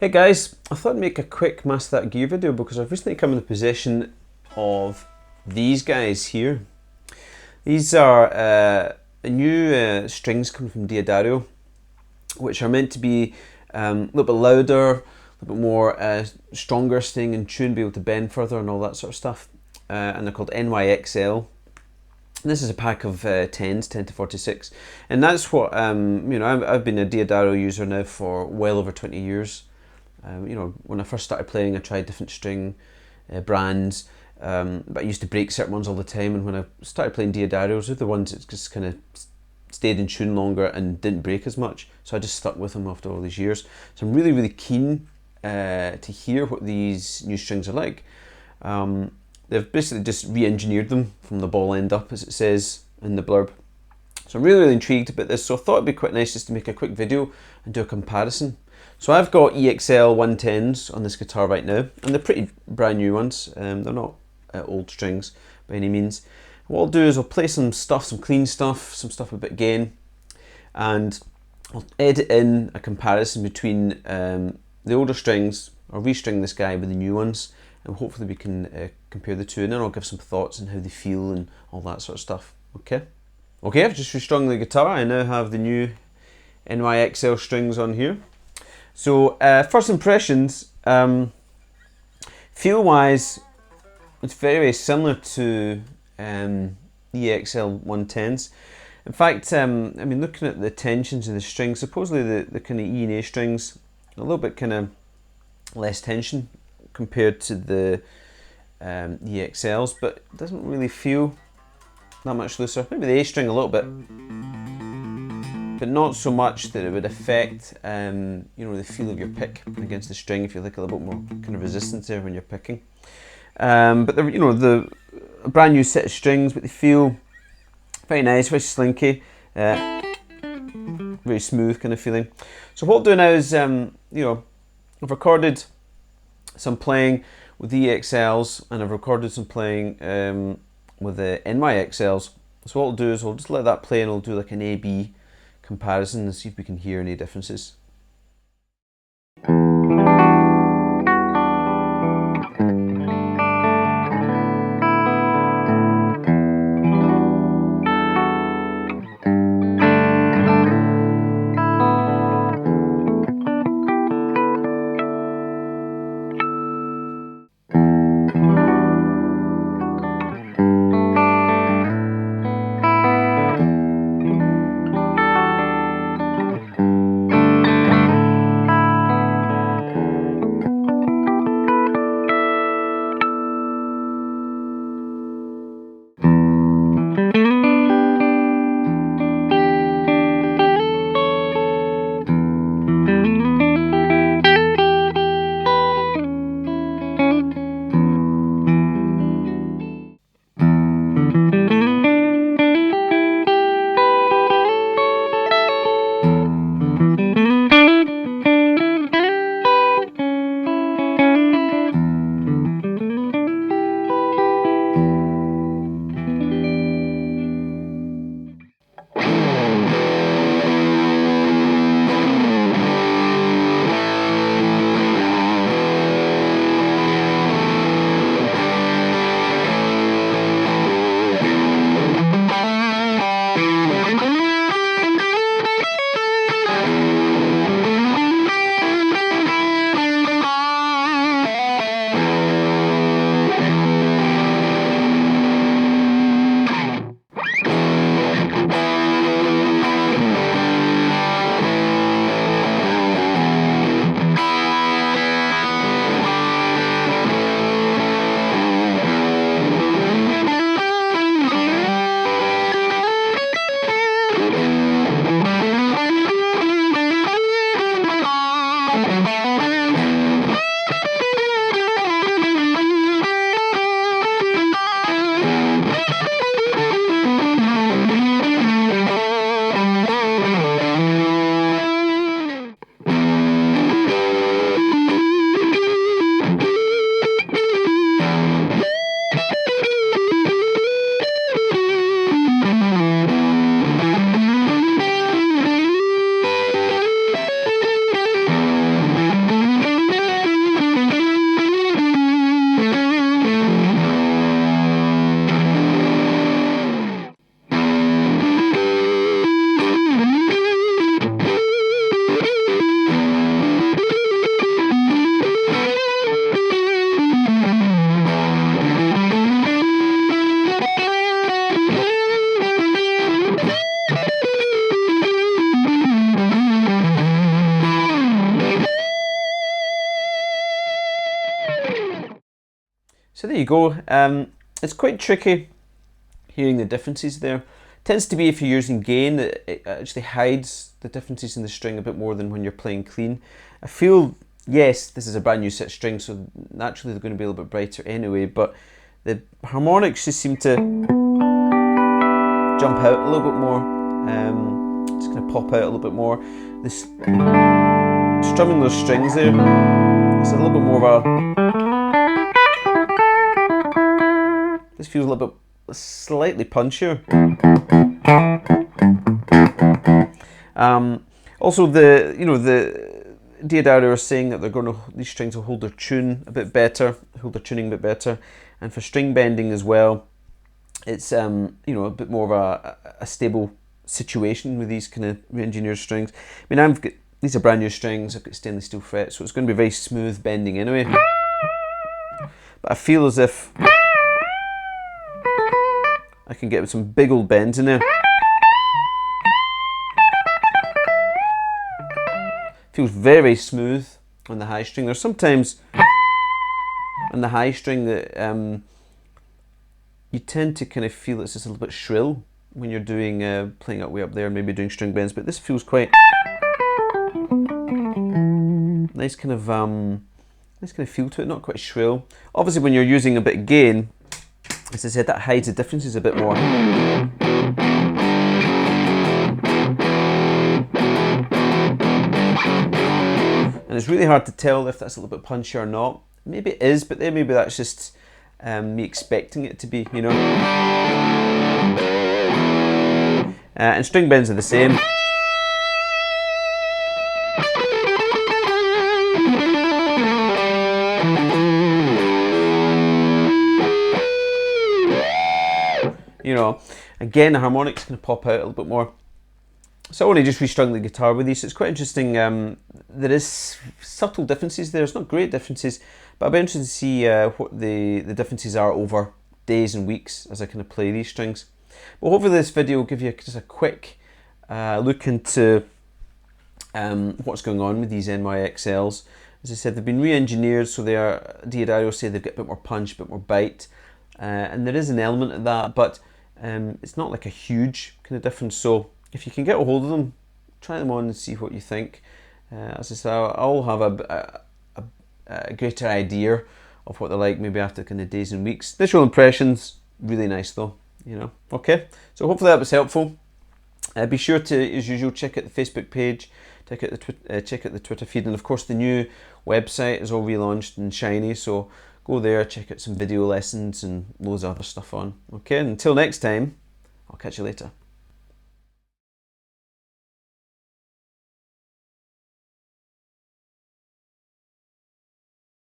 Hey guys, I thought I'd make a quick Master That Gear video because I've recently come in the possession of these guys here. These are new strings coming from Diodario, which are meant to be a little bit louder, a little bit more stronger, staying in tune, be able to bend further and all that sort of stuff. And they're called NYXL. This is a pack of 10s, 10 to 46, and that's what I've been a Diodario user now for well over 20 years. When I first started playing, I tried different string brands, but I used to break certain ones all the time. And when I started playing Diodarios, they're the ones that just kind of stayed in tune longer and didn't break as much. So I just stuck with them after all these years. So I'm really, really keen to hear what these new strings are like. They've basically just re-engineered them from the ball end up, as it says in the blurb. So I'm really, really intrigued about this. So I thought it'd be quite nice just to make a quick video and do a comparison. So I've got EXL 110s on this guitar right now, and they're pretty brand new ones. They're not old strings by any means. What I'll do is I'll play some stuff, some clean stuff, some stuff a bit gain, and I'll edit in a comparison between the older strings. I'll restring this guy with the new ones, and hopefully we can compare the two, and then I'll give some thoughts on how they feel and all that sort of stuff. Okay, I've just restrung the guitar. I now have the new NYXL strings on here. So first impressions, feel-wise, it's very, very similar to EXL 110s. In fact, looking at the tensions in the strings, supposedly the kind of E and A strings, a little bit kind of less tension compared to the EXLs, but it doesn't really feel that much looser. Maybe the A string a little bit, but not so much that it would affect the feel of your pick against the string. If you like a little bit more kind of resistance there when you're picking. But the brand new set of strings, but they feel very nice, very slinky, very smooth kind of feeling. So what I'll do now is I've recorded some playing with the EXLs, and I've recorded some playing with the NYXLs. So what I'll do is I'll just let that play, and I'll do like an A/B comparison and see if we can hear any differences. So there you go. It's quite tricky hearing the differences there. Tends to be if you're using gain, it actually hides the differences in the string a bit more than when you're playing clean. I feel, yes, this is a brand new set of strings, so naturally they're going to be a little bit brighter anyway, but the harmonics just seem to jump out a little bit more. Just going to pop out a little bit more. This strumming those strings there, it's a little bit more of a, this feels a little bit slightly punchier. Also, the Diodaro are saying that these strings will hold their tune a bit better, hold their tuning a bit better, and for string bending as well, it's a bit more of a stable situation with these kind of re-engineered strings. I mean, these are brand new strings. I've got stainless steel frets, so it's going to be very smooth bending anyway. But I feel as if I can get some big old bends in there. Feels very smooth on the high string. There's sometimes on the high string that you tend to kind of feel it's just a little bit shrill when you're doing playing up way up there, maybe doing string bends. But this feels quite nice kind of feel to it, not quite shrill. Obviously, when you're using a bit of gain, as I said, that hides the differences a bit more. And it's really hard to tell if that's a little bit punchy or not. Maybe it is, but then maybe that's just me expecting it to be, you know. And string bends are the same. You know, again, the harmonic's going to pop out a little bit more. So I only just restrung the guitar with these. So it's quite interesting. There is subtle differences there. It's not great differences, but I'll be interested to see what the differences are over days and weeks as I kind of play these strings. But hopefully this video will give you just a quick look into what's going on with these NYXLs. As I said, they've been re-engineered, so they are, Diodaro say they've got a bit more punch, a bit more bite, and there is an element of that, but it's not like a huge kind of difference. So if you can get a hold of them, try them on and see what you think. As I say, I'll have a greater idea of what they're like maybe after kind of days and weeks. Initial impressions, really nice though, you know. Okay, so hopefully that was helpful. Be sure to, as usual, check out the Facebook page, check out the Twitter feed, and of course the new website is all relaunched and shiny, so go there, check out some video lessons and loads of other stuff on. Okay, and until next time, I'll catch you later.